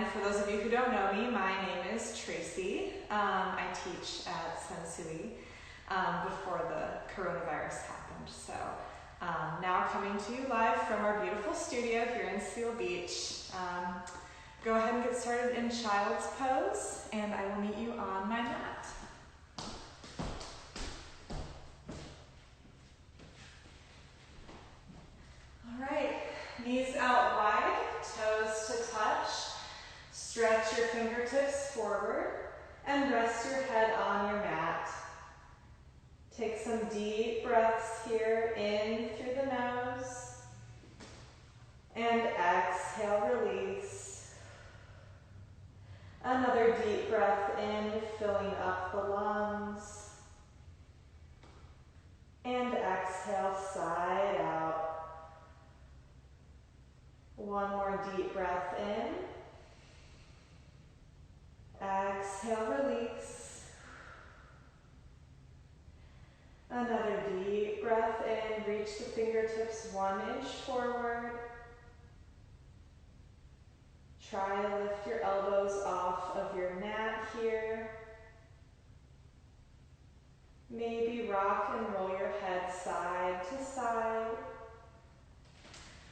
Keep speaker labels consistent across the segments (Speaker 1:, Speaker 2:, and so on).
Speaker 1: again, for those of you who don't know me, my name is Traci. I teach at Sensui before the coronavirus happened. So now coming to you live from our beautiful studio here in Seal Beach. Go ahead and get started in child's pose, and I will meet you on my mat. All right, knees out wide, toes to touch. Stretch your fingertips forward and rest your head on your mat. Take some deep breaths here, in through the nose, and exhale, release. Another deep breath in, filling up the lungs. And exhale, side out. One more deep breath in. Exhale, release. Another deep breath in, reach the fingertips 1 inch forward. Try to lift your elbows off of your mat here. Maybe rock and roll your head side to side.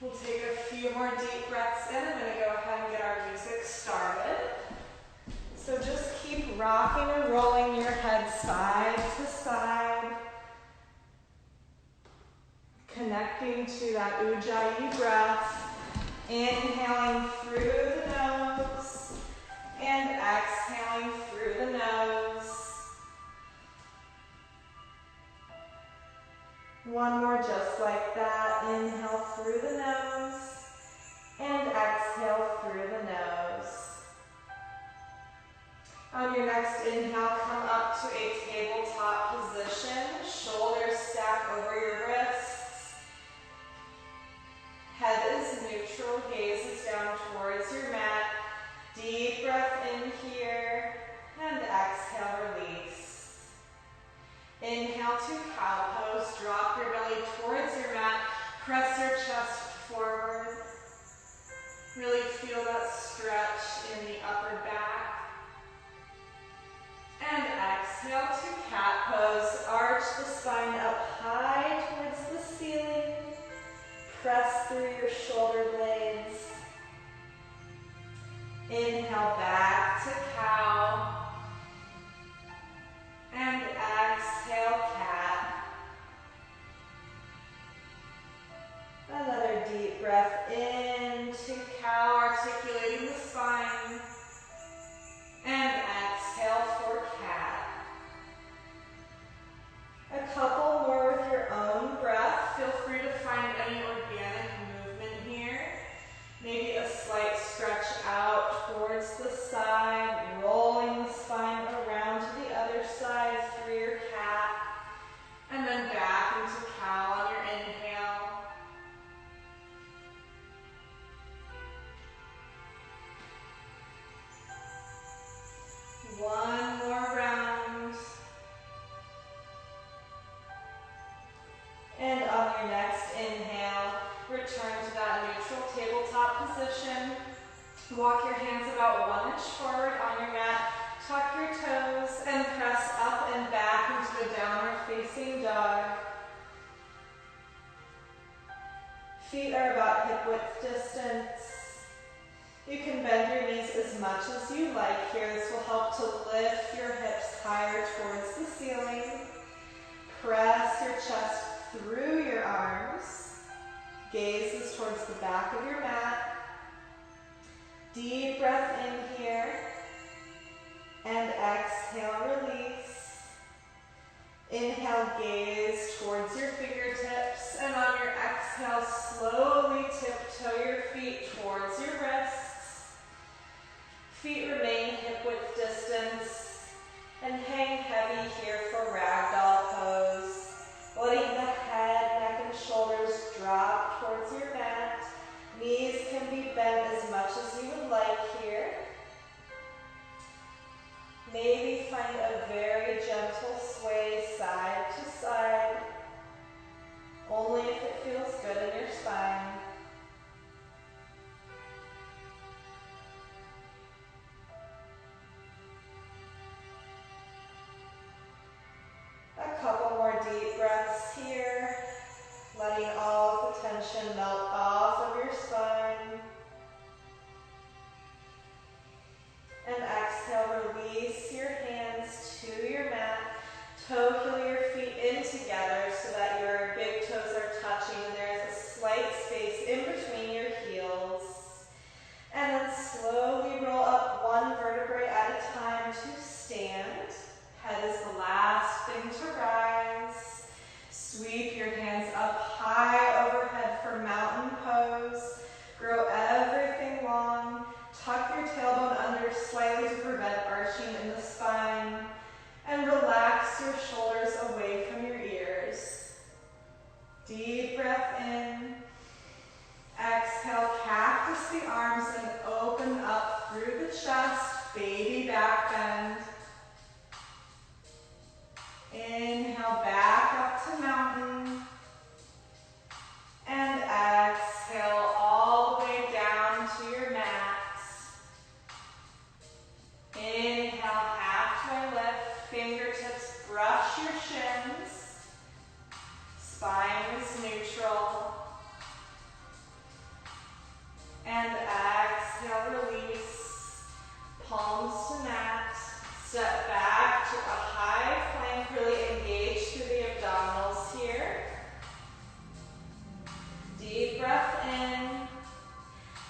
Speaker 1: We'll take a few more deep breaths in. I'm going to go ahead and get our music started. So just keep rocking and rolling your head side to side. Connecting to that Ujjayi breath. Inhaling through the nose and exhaling through the nose. One more just like that. Inhale through the nose and exhale through the nose. On your next inhale, come up to a tabletop position. Shoulders stack over your wrists. Head is neutral, gaze is down towards your mat. Deep breath in here and exhale, release. Inhale to cow pose. Drop your belly towards your mat. Press your chest forward. Really feel that stretch in the upper back. And exhale to cat pose. Arch the spine up high towards the ceiling. Press through your shoulder blades. Inhale back to cow. And exhale, cat. Another deep breath into cow, articulating the spine. And exhale for cat. A couple more with your own breath. Feel free to find any organic movement here. Maybe a slight stretch out towards the side, rolling the spine around to the other side through your cat, and then back into cow on your inhale. One more round. And on your next inhale, return to that neutral tabletop position. Walk your hands about 1 inch forward on your mat. Tuck your toes and press up and back into the downward facing dog. Feet are about hip width distance. You can bend your knees as much as you like here. This will help to lift your hips higher towards the ceiling. Press your chest through your arms. Gaze is towards the back of your mat. Deep breath in here. And exhale, release. Inhale, gaze towards your fingertips. And on your exhale, slowly tiptoe your feet towards your wrists. Feet remain hip width distance. And hang heavy here for ragdoll pose. Letting the head, neck, and shoulders drop towards your mat. Knees can be bent as much as you would like here. Maybe find a very gentle sway side to side. Only if it feels good in your spine. deep breaths here, letting all of the tension melt off of your spine. And exhale, release your hands to your mat. Toe heel your feet in together so that your big toes are touching and there's a slight space in between your heels. And then slowly roll up one vertebrae at a time to stand. Head is the last thing to rise. Sweep your hands up high overhead for mountain pose. Grow everything long. Tuck your tailbone under slightly to prevent arching in the spine. And relax your shoulders away from your ears. Deep breath in. Exhale, cactus the arms and open up through the chest, baby back bend. Inhale, back up to mountain. And exhale all the way down to your mat. Inhale, halfway lift, fingertips brush your shins. Spine is neutral. And exhale, release. Palms to mat. Step back to a high plank. Really engage through the abdominals here. Deep breath in.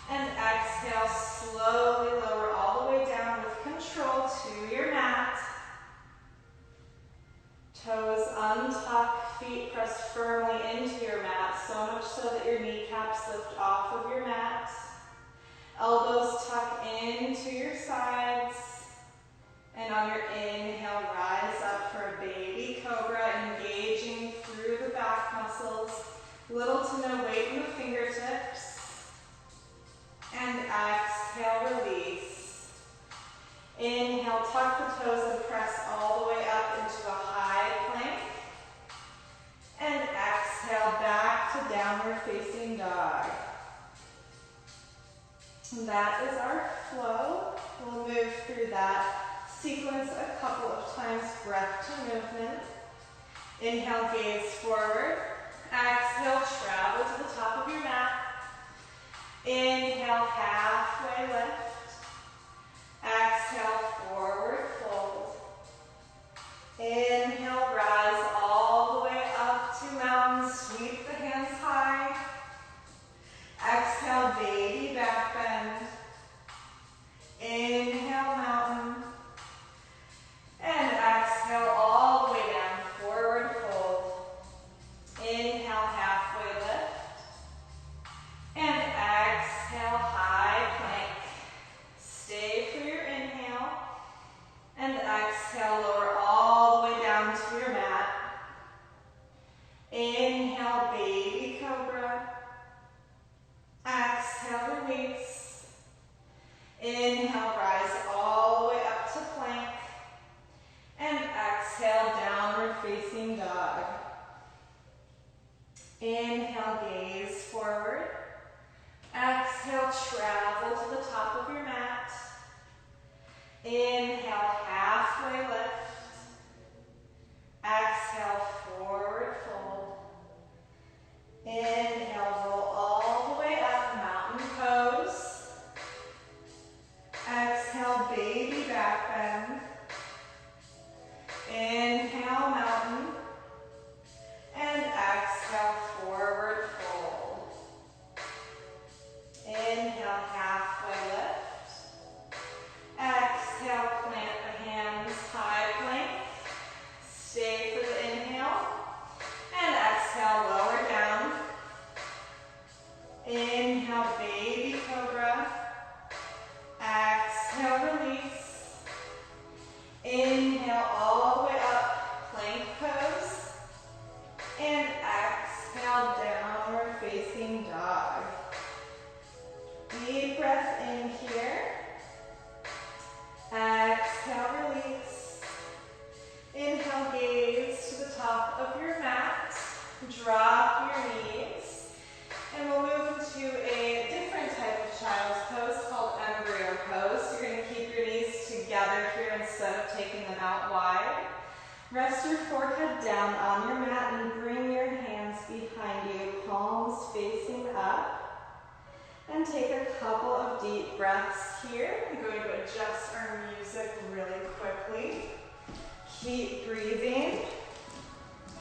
Speaker 1: And exhale, slowly lower all the way down with control to your mat. Toes untuck, feet press firmly into your mat, so much so that your kneecaps lift off of your mat. Elbows tuck into your sides. And on your inhale, rise up for a baby cobra, engaging through the back muscles. Little to no weight in the fingertips. And exhale, release. Inhale, tuck the toes and press all the way up into a high plank. And exhale, back to downward facing dog. And that is our flow. We'll move through that sequence a couple of times, breath to movement. Inhale, gaze forward. Exhale, travel to the top of your mat. Inhale, halfway lift. Exhale, forward fold. Inhale, rise all the way up to mountain. Sweep the hands high. Exhale, baby back bend. Inhale, mountain. And exhale all the way down, forward fold. Inhale, halfway lift. And exhale, high plank. Stay for your inhale. And exhale, lower all the way down to your mat. Inhale, baby cobra. Exhale, release. Inhale, rise all the way up to plank. And exhale, downward facing dog. Inhale, gaze forward. Exhale, travel to the top of your mat. Inhale, halfway lift. Exhale, forward fold. Inhale, roll all the way up, mountain pose. Exhale, baby back bend. Inhale, mountain. And exhale, forward fold. Inhale, halfway lift. Exhale, plant the hands, high plank. Stay for the inhale. And exhale, lower down. Inhale, baby cobra. Exhale, release. Rest your forehead down on your mat and bring your hands behind you, palms facing up. And take a couple of deep breaths here. I'm going to adjust our music really quickly. Keep breathing.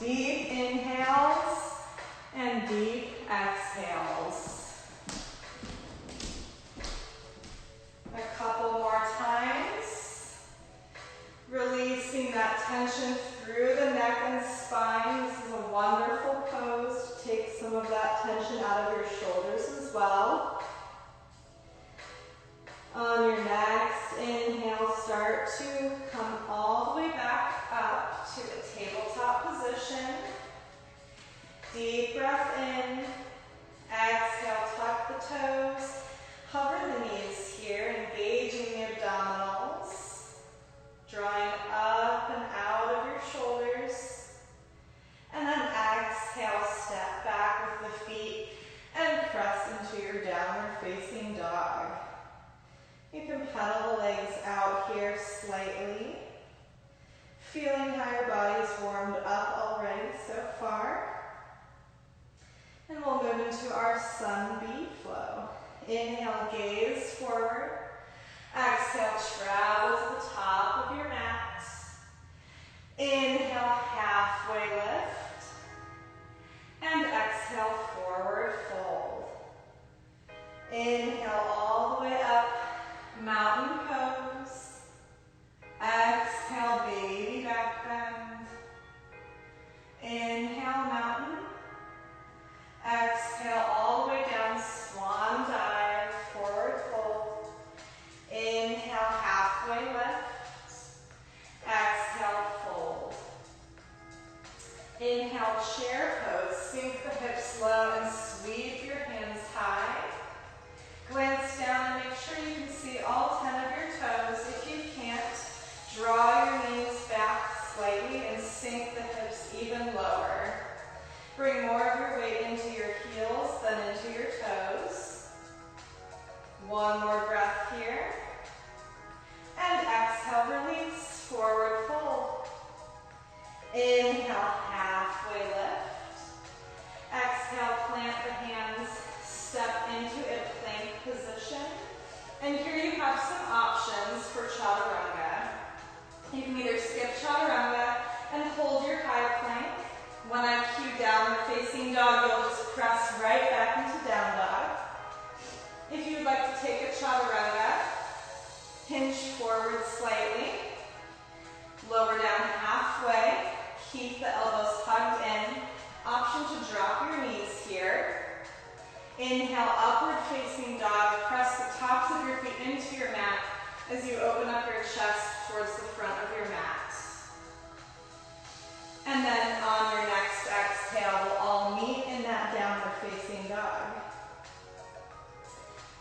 Speaker 1: Deep inhales and deep exhales. A couple more times. Releasing that tension through the neck and spine. This is a wonderful pose to take some of that tension out of your shoulders as well. On your next inhale, start to come all the way back up to a tabletop position. Deep breath in. Exhale, tuck the toes. Hover the knees here, engaging the abdominals. Drawing up and out of your shoulders. And then exhale, step back with the feet and press into your downward facing dog. You can pedal the legs out here slightly. Feeling how your body's warmed up already so far. And we'll move into our sun bee flow. Inhale, gaze forward. Exhale, travel to the top of your mat. Inhale, halfway lift. And exhale, forward fold. Inhale all the way up, mountain pose. Exhale, baby back bend. Inhale, mountain. Exhale all the way down, swan dive, forward fold. Inhale, halfway lift. Exhale, fold. Inhale, chair pose. Sink the hips low and sweep your hands high. Glance down and make sure you can see all 10 of your toes. If you can't, draw your knees back slightly and sink the hips even lower. Bring more of your weight into your heels than into your toes. One more breath here. And exhale, release, forward fold. Inhale, halfway lift. Exhale, plant the hands, step into a plank position. And here you have some options for chaturanga. You can either skip chaturanga and hold your high plank. When I cue downward facing dog, you'll just press right back into down dog. If you would like to take a chaturanga, hinge forward slightly, lower down halfway, keep the elbows hugged in. Option to drop your knees here. Inhale, upward facing dog. Press the tops of your feet into your mat as you open up your chest towards the front of your mat. And then on your next exhale, we'll all meet in that downward facing dog.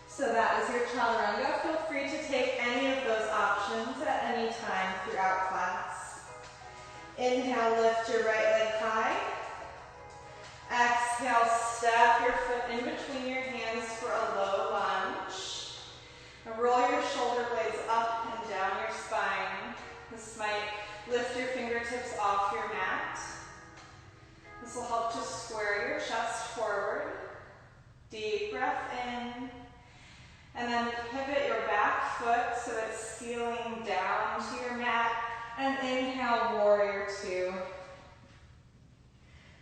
Speaker 1: So that is your chaturanga. Feel free to take any of those options at any time throughout class. Inhale, lift your right leg high. Exhale, step your foot in between your hands for a low lunge. And roll your shoulder blades up and down your spine. This might lift your fingertips off your mat. This will help to square your chest forward. Deep breath in. And then pivot your back foot so it's sealing down to your mat. And inhale, warrior two.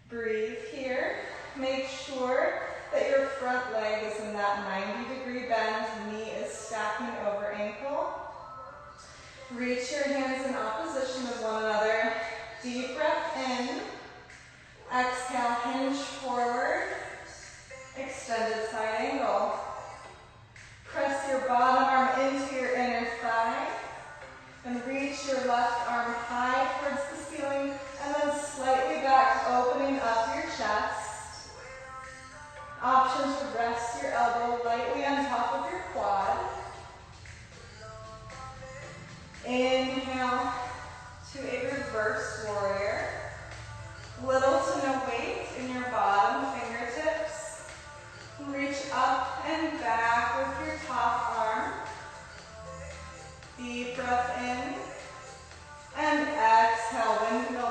Speaker 1: Breathe here. Make sure that your front leg is in that 90-degree bend. Knee is stacking over ankle. Reach your hands in opposition of one another. Deep breath in. Exhale, hinge forward. Extended side angle. Press your bottom arm into your inner thigh. And reach your left arm high towards the ceiling. And then slightly back, opening up your chest. Option to rest your elbow lightly on top of your quad. Inhale to a reverse warrior. Little to no weight in your bottom fingertips. Reach up and back with your top arm. Deep breath in. And exhale, windmill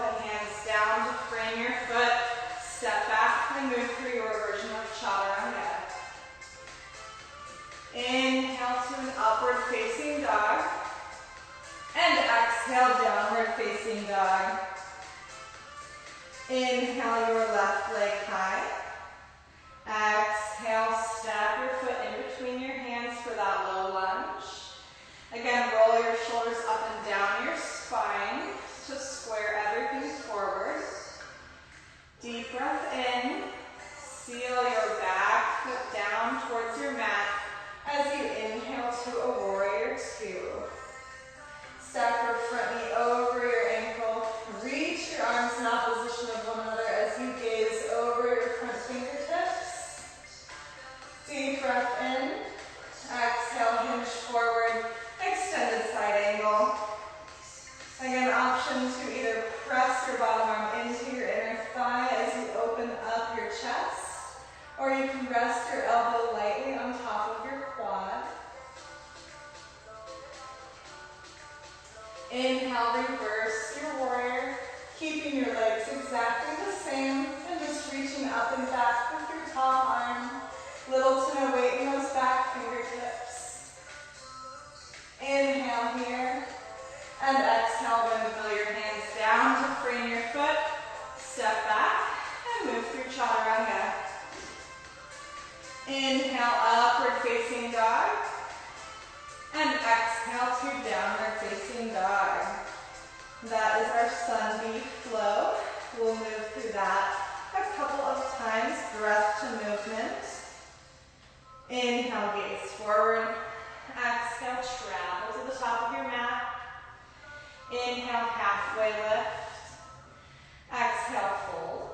Speaker 1: exhale, downward facing dog. Inhale your left leg high. Exhale, step your foot in between your hands for that low lunge. Again, roll your shoulders up and down your spine to square everything forward. Deep breath in. Seal your back foot down towards your mat as you inhale to a warrior two. Stack your front knee over your ankle. Reach your arms in opposition of one another as you gaze over your front fingertips. Deep breath in. Exhale, hinge forward. Extended side angle. Again, option to either press your bottom arm into your inner thigh as you open up your chest, or you can rest your elbow lightly on top of your quad. Inhale, reverse your warrior, keeping your legs exactly the same and just reaching up and back with your top arm. Little to no weight in those back fingertips. Inhale here, and exhale, windmill your hands down to frame your foot. Step back and move through chaturanga. Inhale, upward facing dog. And exhale to downward facing dog. That is our sun B flow. We'll move through that a couple of times, breath to movement. Inhale, gaze forward. Exhale, travel to the top of your mat. Inhale, halfway lift. Exhale, fold.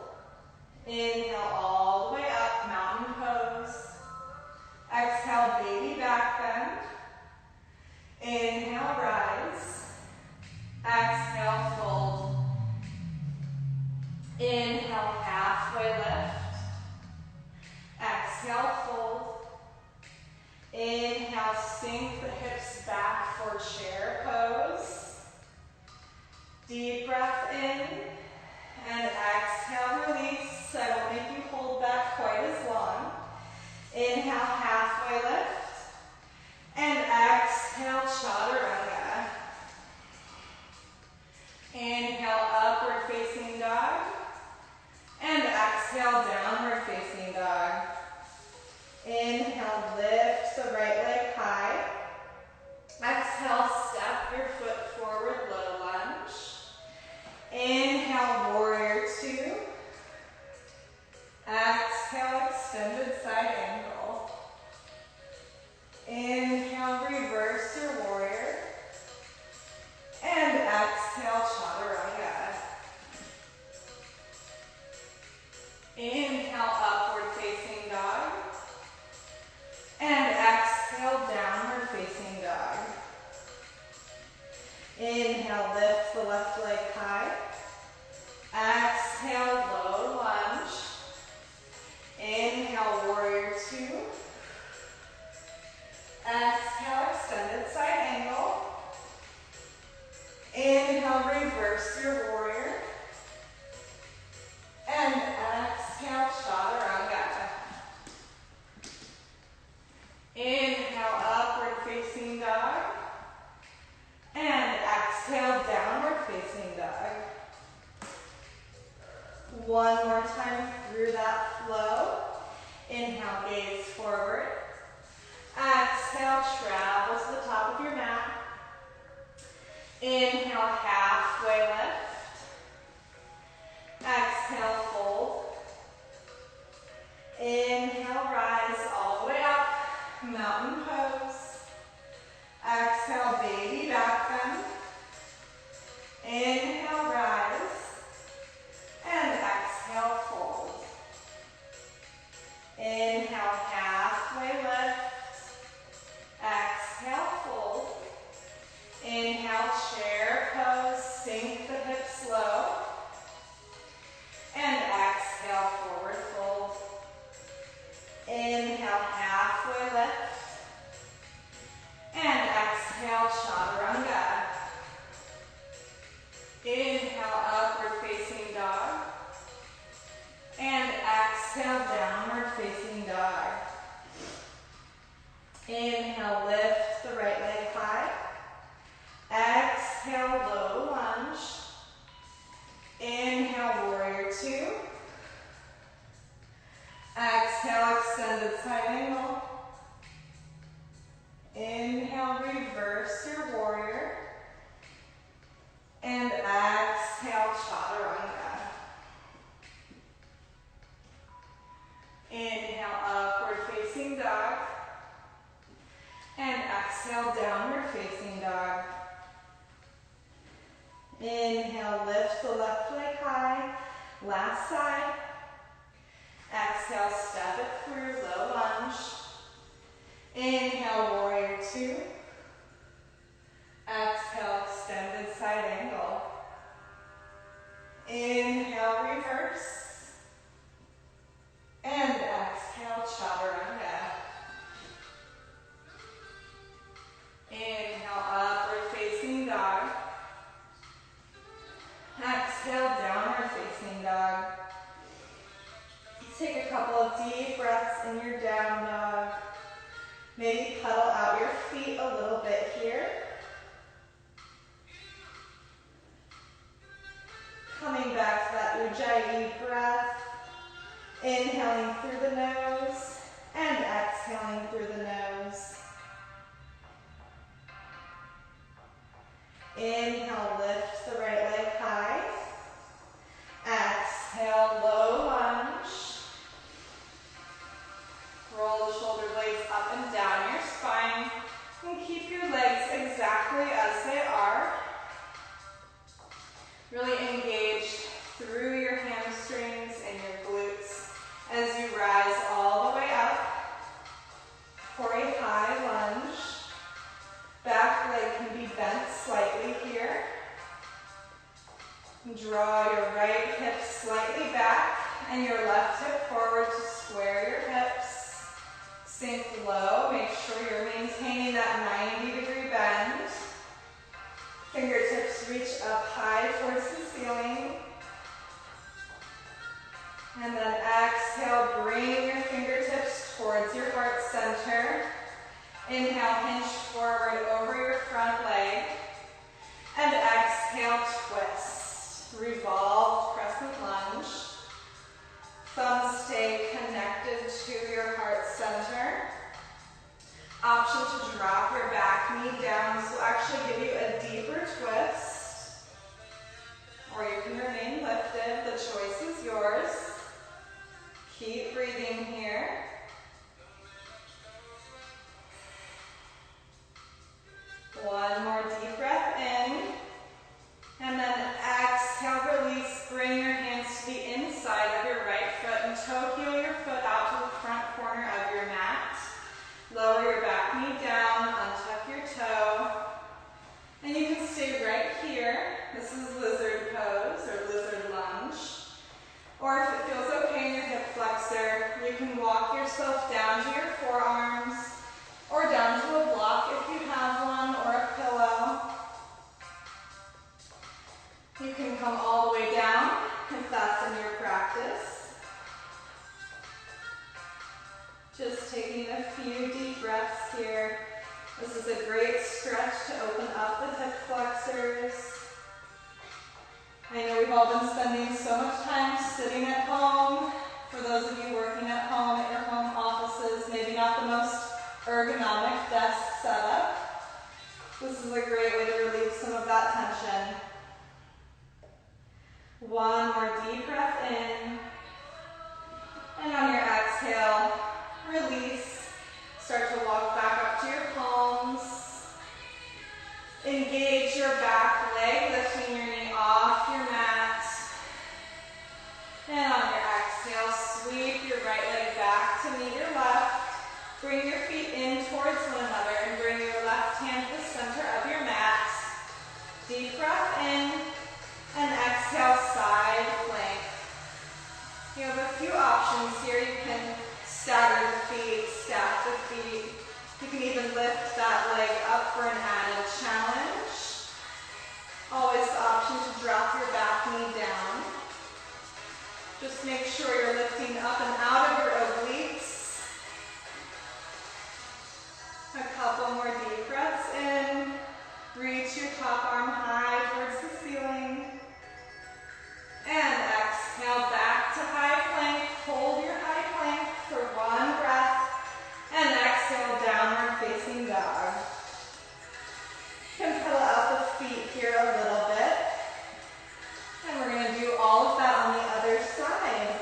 Speaker 1: Inhale, all the way up, mountain pose. Exhale, baby back bend. Inhale, rise. Exhale, fold. Inhale, halfway lift. Exhale, fold. Inhale, sink the hips back for chair pose. Deep breath in. And exhale, release. I won't make you hold back quite as long. Inhale, halfway lift. And exhale, chaturanga. Inhale, upward facing dog. And exhale, downward facing dog. Inhale, lift the right leg high. Exhale, step your foot forward, low lunge. Inhale, warrior two. Exhale, extended side angle. Inhale, reverse your warrior. And exhale, chaturanga. Inhale, upward facing dog. And exhale, downward facing dog. Inhale, lift the left leg high. Exhale, low lunge. Inhale, warrior two. Exhale, extended side angle. Inhale, reverse your warrior. And exhale, chaturanga. Inhale, upward facing dog. And exhale, downward facing dog. One more time through that flow. Inhale, gaze forward. Exhale, travel to the top of your mat. Inhale, halfway lift. Exhale, fold. Inhale, rise all the way up, mountain pose. Exhale, baby back bend. Inhale, rise. And exhale, fold. Inhale, lift the left leg high. Last side. Exhale, step it through, low lunge. Inhale, warrior two. Exhale, extended side angle. Inhale, reverse. And exhale, chaturanga. Inhale, upward facing dog. Exhale, downward facing dog. Take a couple of deep breaths in your down dog. Maybe pedal out your feet a little bit here. Coming back to that Ujjayi breath. Inhaling through the nose and exhaling through the nose. Inhale, lift the right leg high. Exhale, low lunge. Roll the shoulder blades up and down your spine. And keep your legs exactly as they are. Really engaged through your hamstrings and your glutes as you rise all the way up for a high lunge. Back leg can be bent slightly here. Draw your right hip slightly back and your left hip forward to square your hips. Sink low, make sure you're maintaining that 90-degree bend. Fingertips reach up high towards the ceiling. And then exhale, bring your fingertips towards your heart center. Inhale, hinge forward over your front leg. And exhale, twist. Revolve, crescent lunge. Thumbs stay connected to your heart center. Option to drop your back knee down. This will actually give you a deeper twist. Or you can remain lifted. The choice is yours. Keep breathing here. One more deep breath in. And then exhale, release. Bring your hands to the inside of your right foot and toe heel your foot out to the front corner of your mat. Lower your back knee down, untuck your toe. And you can stay right here. This is lizard pose or lizard lunge. Or if it feels okay in your hip flexor, you can walk yourself down to your forearms or down to a block if you have one or a pillow. You can come all the way down if that's in your practice. Just taking a few deep breaths here. This is a great stretch to open up the hip flexors. I know we've all been spending so much time sitting at home. For those of you working at home, at your home offices, maybe not the most ergonomic desk setup. This is a great way to relieve some of that tension. One more deep breath in. And on your exhale, release. Start to walk back up to your palms. Engage your back leg, lifting your knee off your mat. And on your exhale, sweep your right leg back to meet your left. Bring your feet in towards one another and bring your left hand to the center of your mat. Deep breath in. And exhale, side plank. You have a few options here. You can stagger the feet, stack the feet. You can even lift that leg up for an added challenge. Always the option to drop your back knee down. Just make sure you're lifting up and out of your obliques. A couple more deep breaths in. Reach your top arm high towards the ceiling. And exhale back to high plank. Hold your high plank for one breath. And exhale, downward facing dog. You can pedal out the feet here a little bit. And we're going to do all of that on the other side.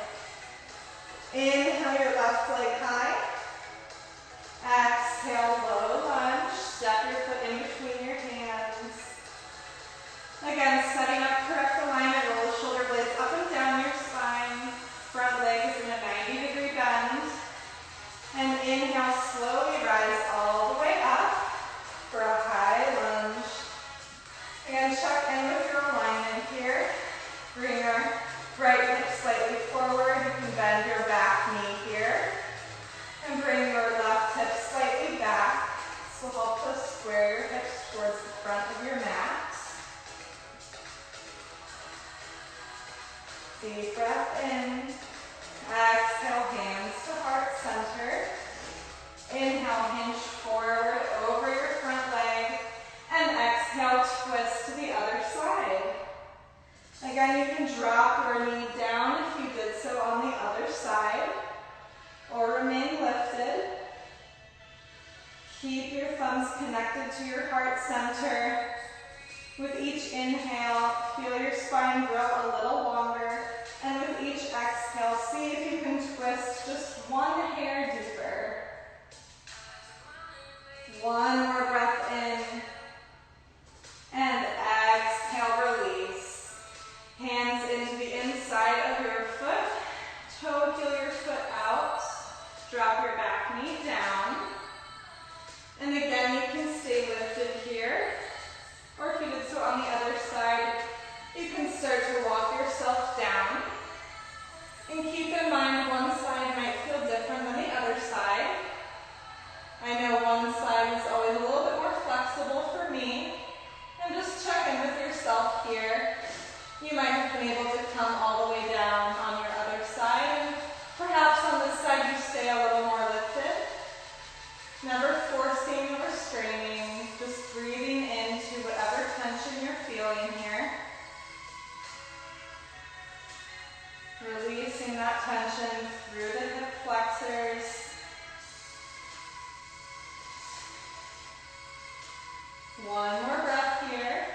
Speaker 1: front of your mat. Deep breath in. Exhale, hands to heart center. Inhale, hinge forward over your front leg. And exhale, twist to the other side. Again, you can drop your knee down if you did so on the other side, or remain lifted. Keep your thumbs connected to your heart center. With each inhale, feel your spine grow a little longer, and with each exhale, see if you can twist just one hair deeper. One more breath in, and exhale, release. Hands into the inside of your foot, toe heel your foot out, drop your back knee down. And again, you can stay lifted here, or if you did so on the other side, you can start to walk yourself down. And keep in mind, one side might feel different than the other side. I know one side is always a little bit more flexible for me. And just check in with yourself here. You might have been able to come all the way down on your other side, and perhaps on this side you stay a little more lifted. Never forcing or straining, just breathing into whatever tension you're feeling here. Releasing that tension through the hip flexors. One more breath here.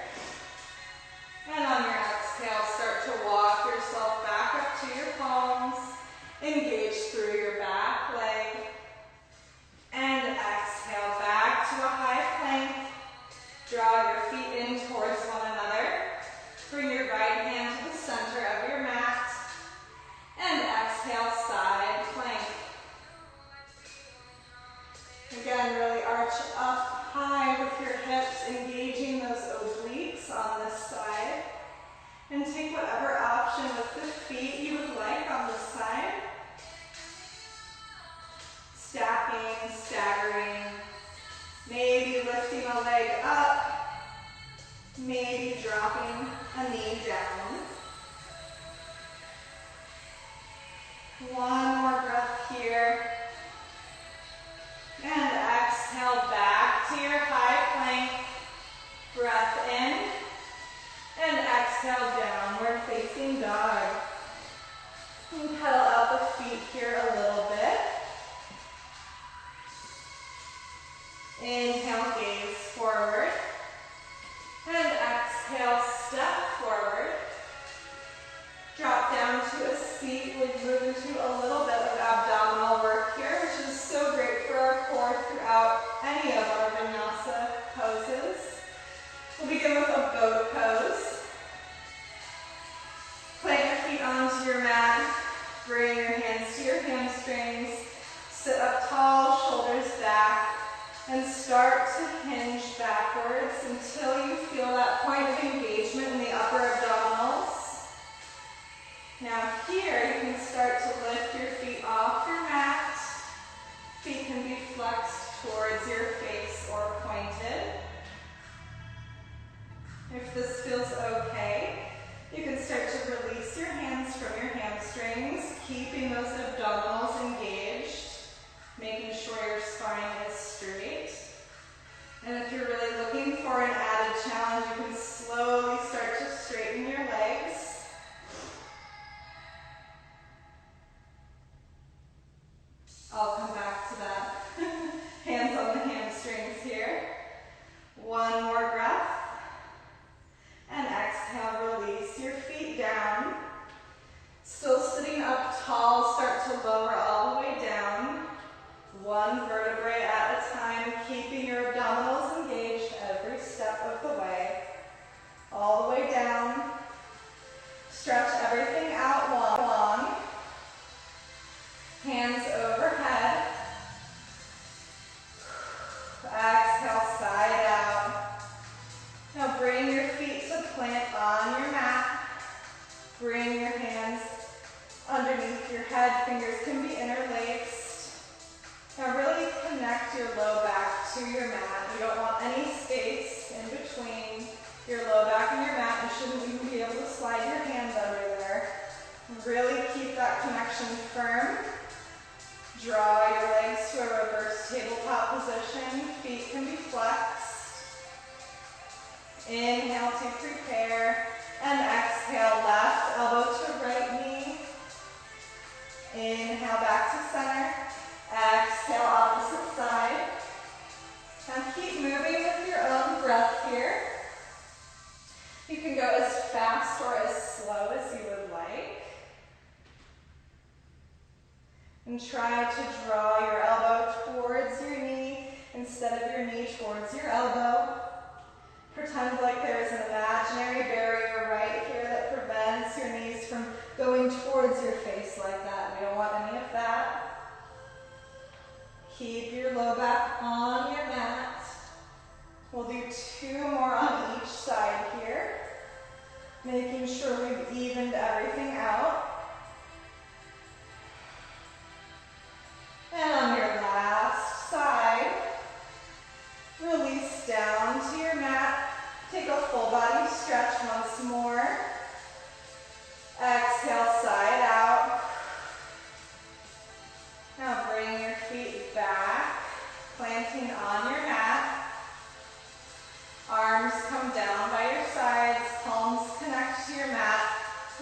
Speaker 1: And on your exhale, start to walk yourself back up to your palms. Engage through your back leg. And exhale back to a high plank. Draw your feet in towards one another. Bring your right hand to the center of your mat. And exhale, side plank. Again, really arch up high with your hips, engaging those obliques on this side. And take whatever option with the feet you would like on this side. Stacking, staggering, maybe lifting a leg up, maybe dropping a knee down. One more breath here. And exhale back to your high plank. Breath in. And exhale, downward facing dog. And pedal out the feet here a little bit. Inhale, gaze forward. And exhale, step forward. Drop down to a seat. We'll move into a little bit of abdominal work here, which is so great for our core throughout any of our Vinyasa poses. We'll begin with a boat pose. Plant your feet onto your mat. Bring your hands to your hamstrings. Sit up tall, shoulders back, and start to hinge backwards until you feel that point of engagement in the upper abdominals. Now here, you can start to lift your feet off your mat. Feet can be flexed towards your face or pointed. If this feels okay, you can start to release your hands from your hamstrings, keeping those abdominals engaged, making sure your spine is straight. And if you're really looking for an added challenge, you can slowly start to straighten your legs. I'll come back to that. Hands on the hamstrings here. One more breath. And exhale, release your feet down. Still sitting up tall, start to lower all the way down. One vertebrae at a time, keeping your abdominals engaged every step of the way. All the way down. Stretch everything out long. Hands overhead. Exhale, side out. Now bring your feet to plant on your mat. Bring your hands underneath your head. Fingers can be interlaced. Now really connect your low back to your mat. You don't want any space in between. Inhale to prepare, and exhale, left elbow to right knee. Inhale back to center. Exhale, opposite side. Now keep moving with your own breath here. You can go as fast or as slow as you would like. And try to draw your elbow towards your knee instead of your knee towards your elbow. Pretend like there is an imaginary barrier right here that prevents your knees from going towards your face like that. We don't want any of that. Keep your low back on your mat. We'll do 2 more on each side here, making sure we've evened everything out. And on your last side, release down to your mat. Take a full body stretch once more. Exhale, side out. Now bring your feet back, planting on your mat. Arms come down by your sides, palms connect to your mat.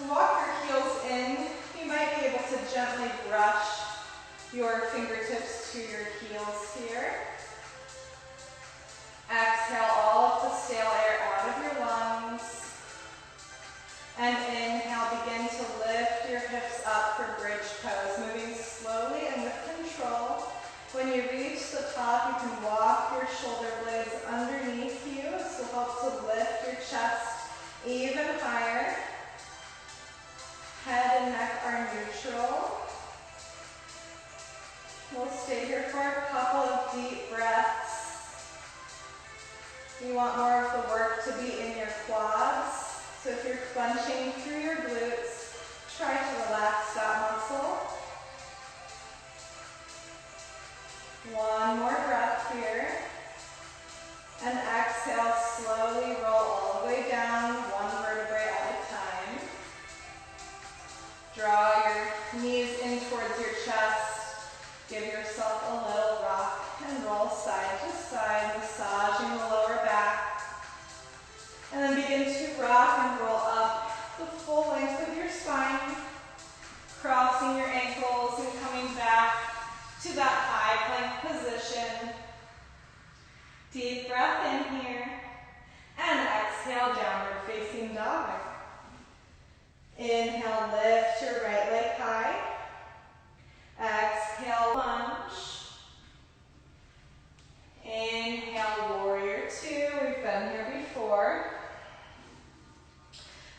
Speaker 1: Walk your heels in. You might be able to gently brush your fingertips to your heels here. Exhale all of the stale air out of your lungs. And inhale, begin to lift your hips up for bridge pose, moving slowly and with control. When you reach the top, you can walk your shoulder blades underneath you. This will help to lift your chest even higher. Head and neck are neutral. We'll stay here for a couple of deep breaths. You want more of the work to be in your quads. So if you're clenching through your glutes, try to relax that muscle. One more breath here. And exhale, slowly roll all the way down, one vertebrae at a time. Draw your knees in towards your chest. Give yourself a little rock and roll side to side, massaging the lower back. And then begin to rock and roll up the full length of your spine, crossing your ankles and coming back to that high plank position. Deep breath in here, and exhale, downward facing dog. Inhale, lift your right leg high. Exhale, lunge. Inhale, warrior 2. We've been here before.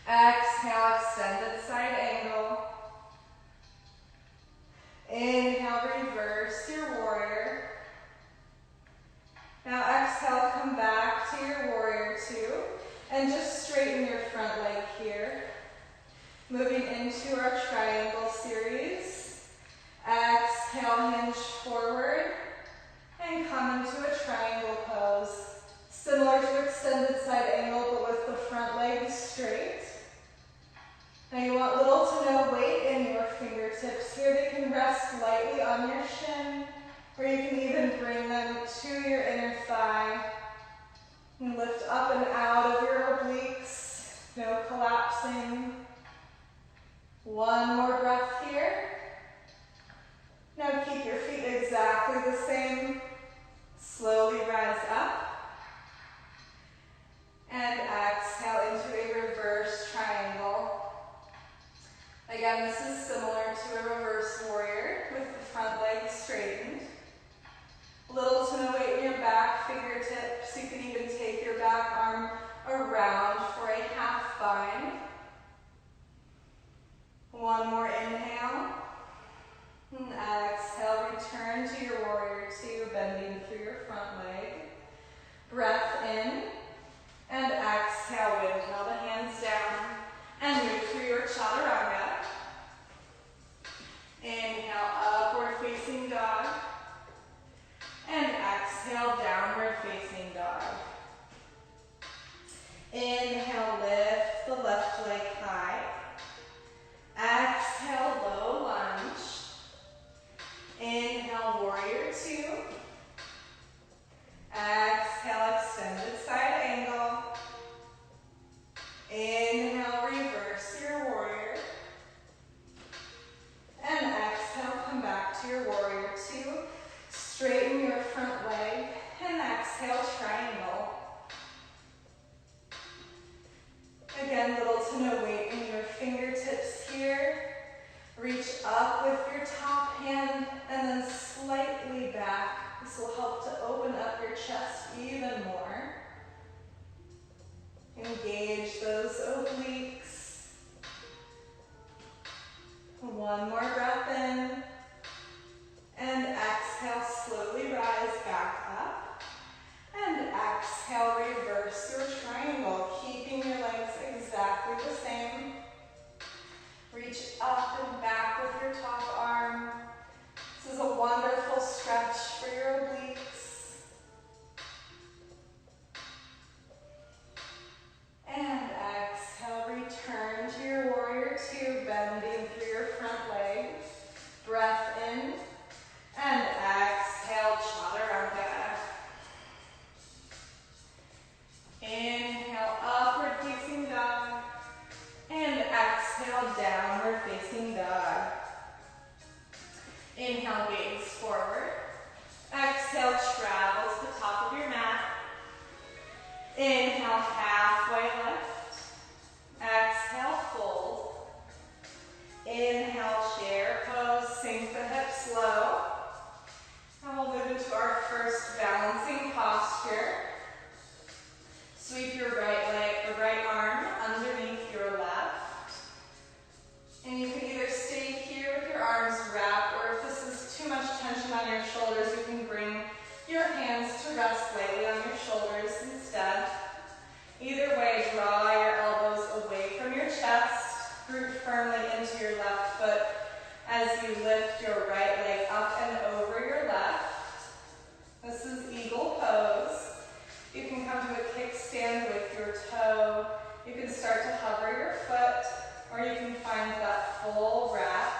Speaker 1: Exhale, extended side angle. Inhale, reverse your warrior. Now exhale, come back to your warrior 2 and just straighten your front leg here. Moving into our triangle series. Exhale, hinge forward and come into a triangle pose. Similar to extended side angle, but with the front leg straight. Now you want little to no weight in your fingertips here. They can rest lightly on your shin, or you can even bring them to your inner thigh. And lift up and out of your obliques. No collapsing. One more breath here. Now keep your feet exactly the same. Slowly rise up. And exhale into a reverse triangle. Again, this is similar to a reverse warrior with the front leg straightened. Little to no weight in your back fingertips. You can even take your back arm around for a half bind. One more inhale. And exhale, return to your warrior 2, bending through your front leg. Breath in. And exhale, inhale the hands down. And move through your chaturanga. Inhale, upward facing dog. And exhale, downward facing dog. Inhale, lift the left leg high. Exhale, low lunge. Inhale, warrior 2. Exhale, extended side angle. Reach up with your top hand and then slightly back. This will help to open up your chest even more. Engage those obliques. One more breath in. And exhale, slowly rise back up. And exhale, reverse your triangle, keeping your legs exactly the same. Reach up and back with your top arm. This is a wonderful stretch for your obliques. And exhale, return to your warrior two, bending through your front leg. Breath in, and exhale, chaturanga. Inhale, upward facing dog. And exhale, downward facing dog. Inhale, gaze forward. Exhale, travel to the top of your mat. Inhale, halfway lift. Exhale, fold. Inhale, chair pose, sink the hips low. And we'll move into our first balancing posture. Sweep your right leg, or right arm underneath your left. And you can either stay here with your arms wrapped, or if this is too much tension on your shoulders, you can bring your hands to rest lightly on your shoulders instead. Either way, draw your elbows away from your chest, root firmly into your left foot as you lift your right leg up and over your left. This is eagle pose. You can come to a kickstand with your toe. You can start to hover your foot, or you can find that full wrap.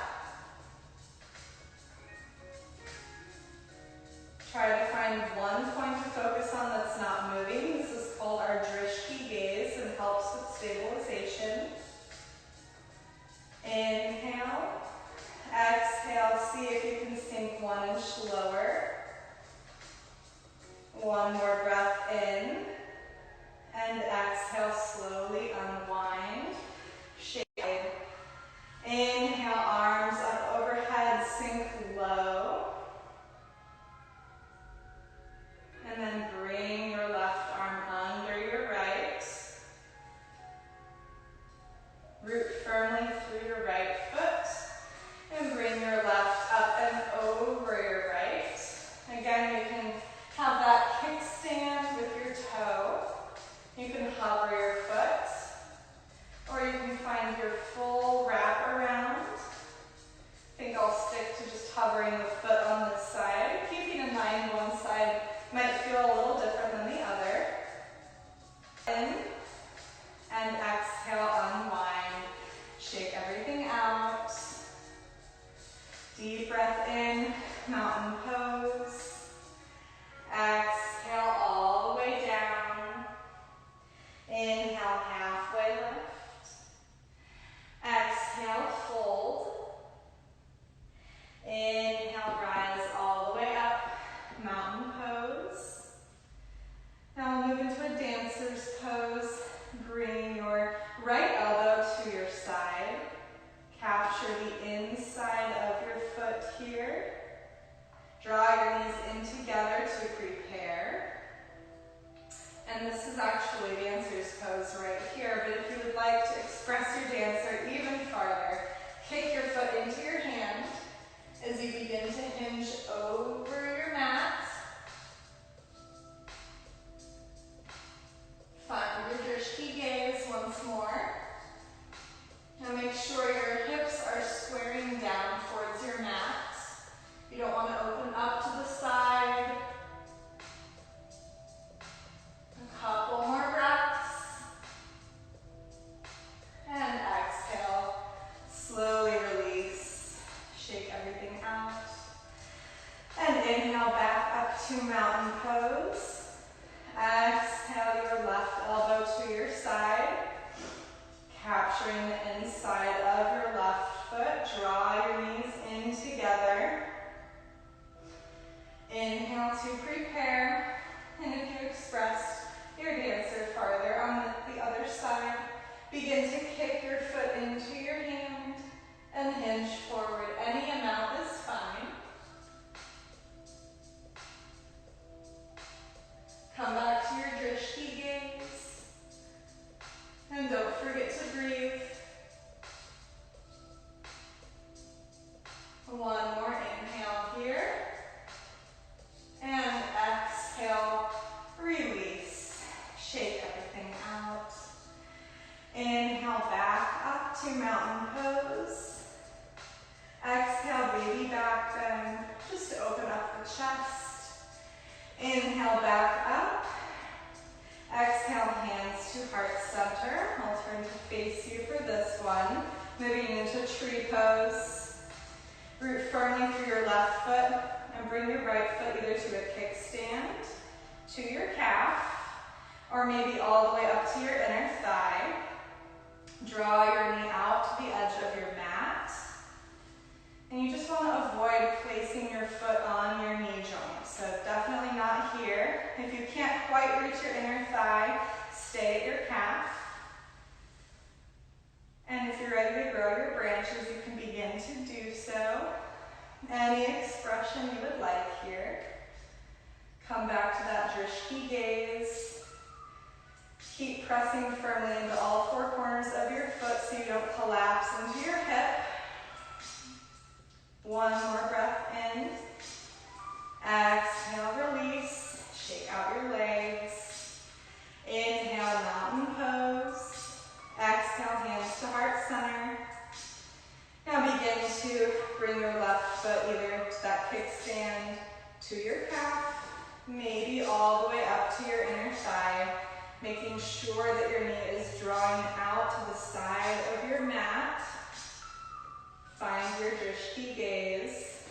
Speaker 1: Try to find one point to focus on that's not moving. This is called our drishti gaze and helps with stabilization. Inhale. Exhale. See if you can sink 1 inch lower. One more breath in. And exhale, slowly unwind. Shake. Inhale, arms up overhead, sink low. And then bring your left arm under your right. Root firmly through your right foot. And bring your left up and over your right. Again, you can have that kickstand with your toe. You can hover your foot. Or you can find your full wrap around. I think I'll stick to just hovering the foot on this side. Keeping in mind one side might feel a little different than the other. In and exhale, unwind. Shake everything out. Deep breath in, mountain pose. Exhale all the way down. Inhale, halfway lift. Exhale, fold. Inhale, rise all the way up, mountain pose. Now we'll move into a dancer's pose. Bring your right elbow to your side. Capture the inside of your foot here. Draw your knees in together to prepare. And this is actually dancer's pose right here, but if you would like to express your dancer even farther, kick your foot into your hand as you begin to hinge over your mat. Find your drishti gaze once more. Now make sure your hips are squaring down towards your mat. You don't want to open up to the side. A couple more breaths. And exhale. Slowly release. Inhale, back up to mountain pose. Exhale, baby back bend, just to open up the chest. Inhale, back up. Exhale, hands to heart center. I'll turn to face you for this one. Moving into tree pose. Root firmly through your left foot and bring your right foot either to a kickstand, to your calf, or maybe all the way up to your inner thigh. Draw your knee out to the edge of your mat. And you just want to avoid placing your foot on your knee joint. So definitely not here. If you can't quite reach your inner thigh, stay at your calf. And if you're ready to grow your branches, you can begin to do so. Any expression you would like here. Come back to that drishti gaze. Keep pressing firmly into all four corners of your foot so you don't collapse into your hip. One more breath in. Exhale, release. Shake out your legs. Inhale, mountain pose. Exhale, hands to heart center. Now begin to bring your left foot either to that kickstand, to your calf, maybe all the way up to your inner thigh, making sure that your knee is drawing out to the side of your mat. Find your drishti gaze.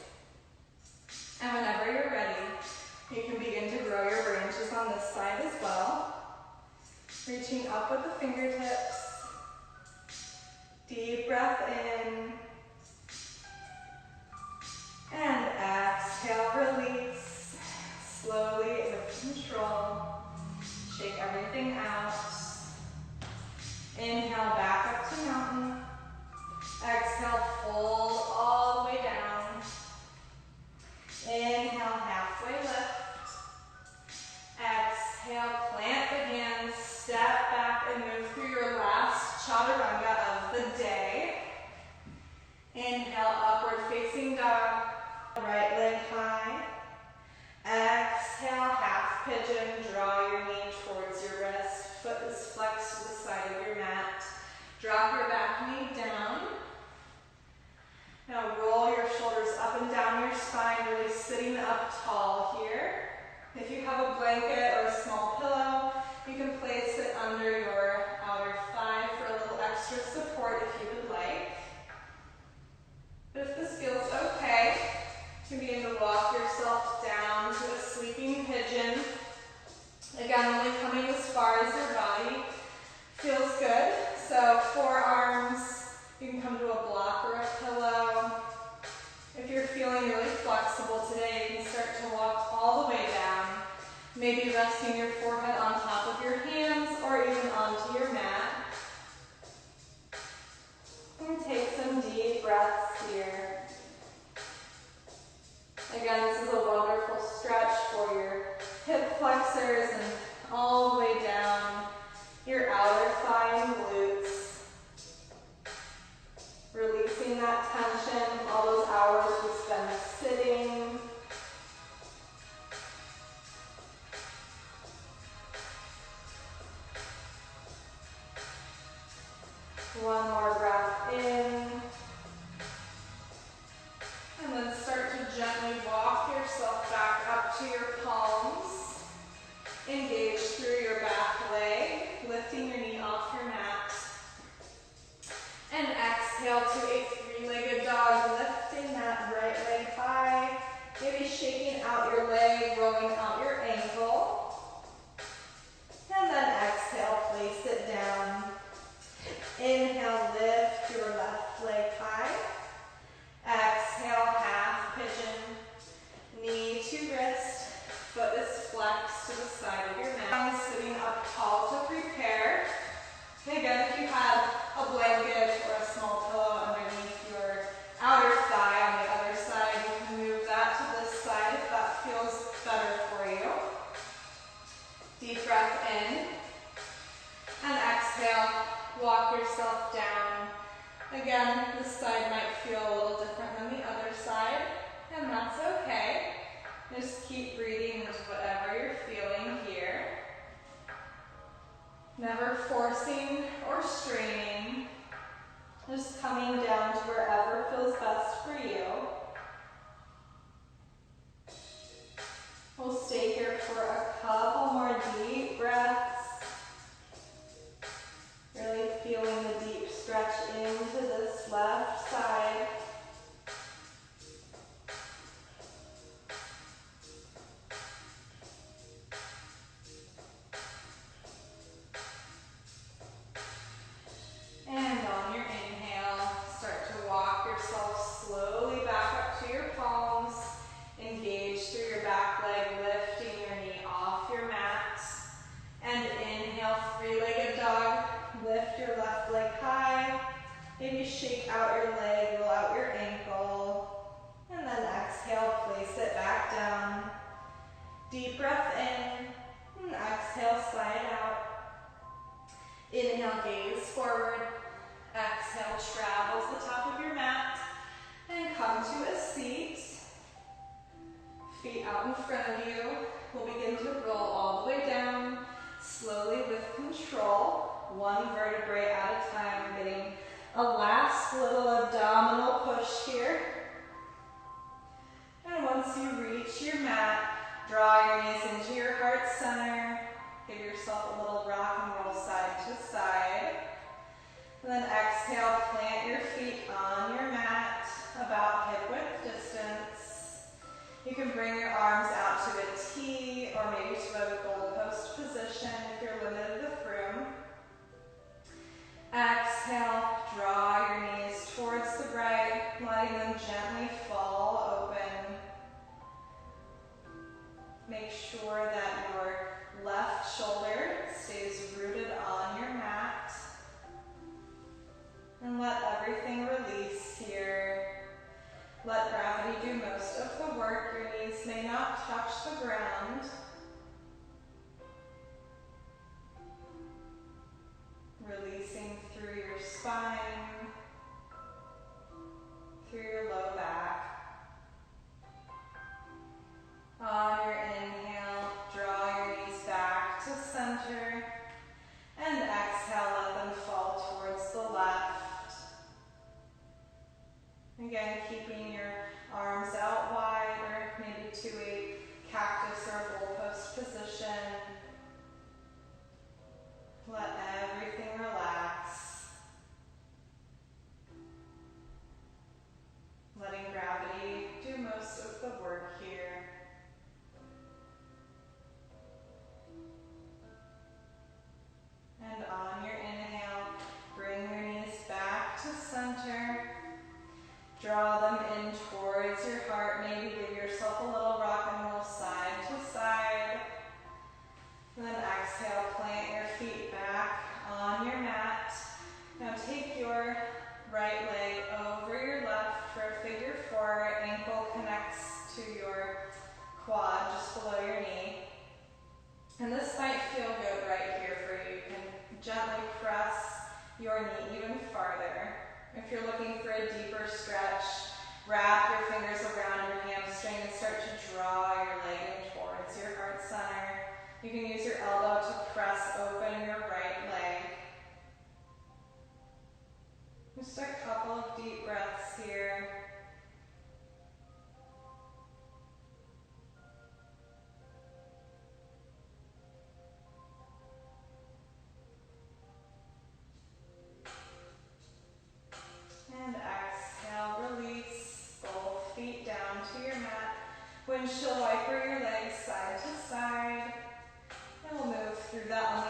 Speaker 1: And whenever you're ready, you can begin to grow your branches on this side as well. Reaching up with the fingertips. Deep breath in. And exhale, release. Slowly with control. Shake everything out. Inhale, back up to mountain. Exhale, fold all the way down. Inhale, halfway lift. Exhale, plant the hands, step back and move through your last chaturanga of the day. Inhale, upward facing dog. Right leg high. Exhale, half pigeon. Draw your knee towards your wrist. Foot is flexed to the side of your mat. Drop your back knee down. Now roll your shoulders up and down your spine, really sitting up tall here. If you have a blanket or a small pillow, you can place it under your outer thigh for a little extra support if you would like. But if this feels okay, you can begin to walk yourself down to a sleeping pigeon. Again, only coming as far as your body feels good. So forearms, you can come to a block or a pillow. If you're feeling really flexible today, you can start to walk all the way down. Maybe resting your forehead on top of your hands or even onto your mat. And take some deep breaths here. Again, this is a wonderful stretch for your hip flexors and all the way down your outer thigh and glutes. Releasing that tension, all those hours we spend sitting. One more breath in. And then start to gently walk yourself back up to your palms. Engage through your back leg, lifting your knee off your mat. And exhale to a three-legged dog, lifting that right leg high. Maybe shaking out your leg, rolling out your ankle. And then exhale, place it down. Inhale, lift your left leg high. Exhale, half pigeon. Knee to wrist. Foot is flexed to the side of your mat. Sitting up tall to prepare. Again, if you had a blanket or a small pillow underneath your outer thigh on the other side, you can move that to this side if that feels better for you. Deep breath in. And exhale, walk yourself down. Again, this side might feel a little different than the other side, and that's okay. Just keep breathing into whatever you're feeling here. Never forcing or straining, just coming down to wherever feels best for you. We'll stay here for a couple more deep breaths. Really feeling the deep stretch into this left side. And on your inhale, start to walk yourself slowly back up to your palms. Engage through your back leg, lifting your knee off your mat. And inhale, three-legged dog. Lift your left leg high. Maybe shake out your leg, roll out your ankle. And then exhale, place it back down. Deep breath in. And exhale, slide out. Inhale, gaze forward. Exhale, travel to the top of your mat. And come to a seat. Feet out in front of you. We'll begin to roll all the way down, slowly with control, one vertebrae at a time, getting a last little abdominal push here. And once you reach your mat, draw your knees into your heart center. Give yourself a little rock and roll side to side. And then exhale, plant your feet on your mat, about hip width distance. You can bring your arms out to a T or maybe to a goalpost position if you're limited with room. Exhale, draw your knees towards the right, letting them gently fall open. Make sure that your left shoulder stays rooted on your mat. And let everything release here. Let gravity do most of the work. Your knees may not touch the ground. Releasing through your spine, through your low back. On your inhale, draw your knees back to center. And exhale, let them fall towards the left. Again, keeping your arms out wide or maybe to a cactus or a goalpost position. Let everything relax. Letting gravity do most of the work here. And on your inhale, bring your knees back to center. Draw them in towards your heart. Maybe give yourself a little rock and roll side to side. And then exhale, plant your feet back on your mat. Now take your right leg over your left for a figure four. Ankle connects to your quad just below your knee. And this might feel good right here for you. You can gently press your knee even farther. If you're looking for a deeper stretch, wrap your fingers around your hamstring and start to draw your leg in towards your heart center. You can use your elbow to press open your right leg. Just a couple of deep breaths here. And exhale, release both feet down to your mat. Windshield wiper your legs side to side. And we'll move through that on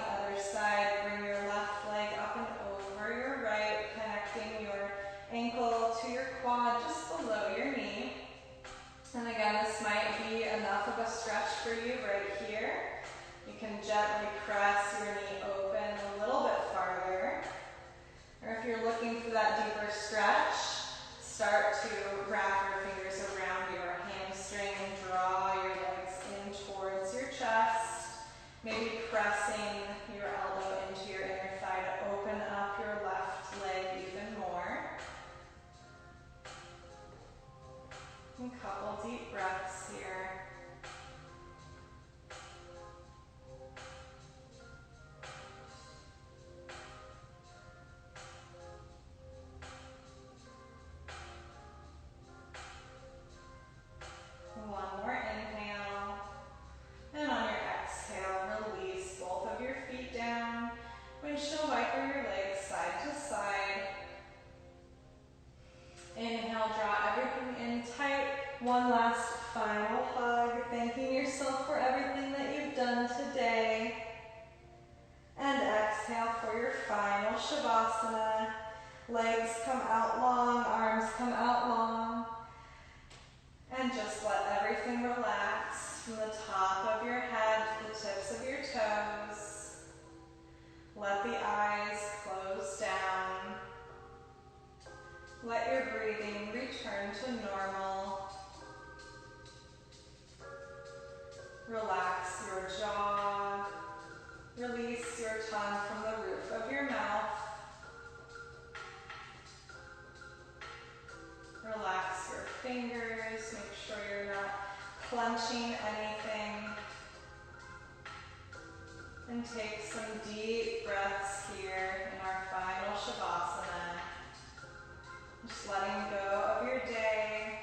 Speaker 1: Shavasana. Legs come out long, arms come out long. And just let everything relax from the top of your head to the tips of your toes. Let the eyes close down. Let your breathing return to normal. Relax your jaw. Release your tongue from the roof of your mouth. Relax your fingers. Make sure you're not clenching anything. And take some deep breaths here in our final Shavasana. Just letting go of your day.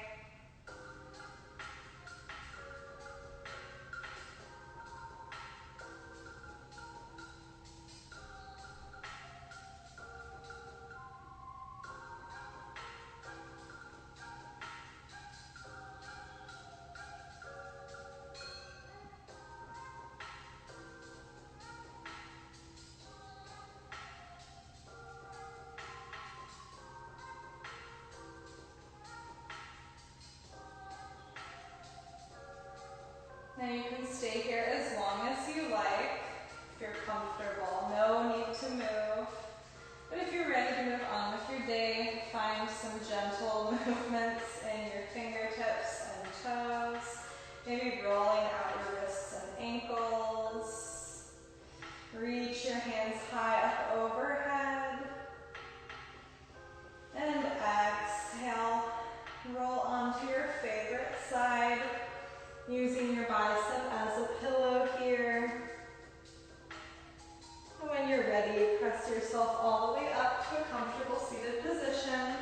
Speaker 1: Now you can stay here as long as you like, if you're comfortable. No need to move. But if you're ready to move on with your day, find some gentle movements in your fingertips and toes. Maybe rolling out your wrists and ankles. Reach your hands high up overhead. And exhale. Roll onto your favorite side. Using your bicep as a pillow here. And when you're ready, press yourself all the way up to a comfortable seated position.